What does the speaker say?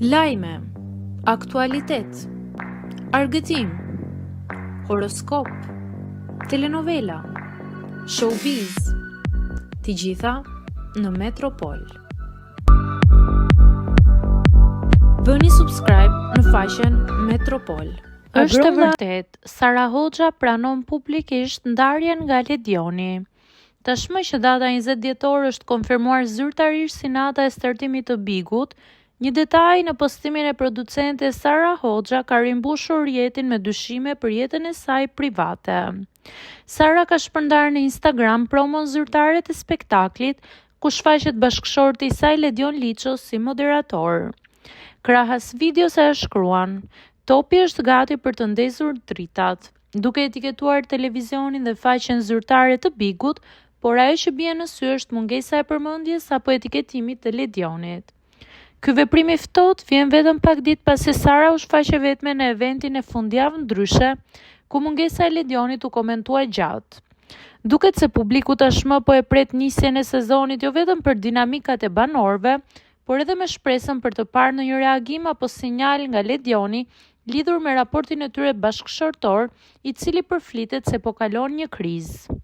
Lajme, aktualitet, argëtim, horoskop, telenovela, showbiz, të gjitha në Metropol. Bëni subscribe në faqen Metropol. Është e vërtet, Sara Hoxha pranon publikisht ndarjen nga Ledioni. Tashmë që data 20 dhjetor është konfirmuar zyrtarisht si nata e startimit të Bigut, një detaj në postimin e producente Sara Hoxha ka rimbushur jetin me dyshime për jetën e saj private. Sara ka shpërndarë në Instagram promon zyrtare të spektaklit, ku shfaqet bashkëshorti i saj Ledion Liço si moderator. Krahas videos e shkruan: "Topi është gati për të ndezur dritat", duke etiketuar televizionin dhe faqen zyrtare të Bigut, por ajo që bie në sy është mungesa e përmendjes apo etiketimit të Ledionit. Ky veprim i ftohtë vjen vetëm pak ditë pasi Sara u shfaqe vetme në eventin e fundjavë ndryshe, ku mungesa e Ledionit u komentua gjatë. Duket se publiku tashmë po e pret nisjen e sezonit jo vetëm për dinamikat e banorëve, por edhe me shpresën për të parë ndonjë reagim apo sinjal nga Ledioni lidhur me raportin e tyre bashkëshortor, i cili përflitet se po kalon një krizë.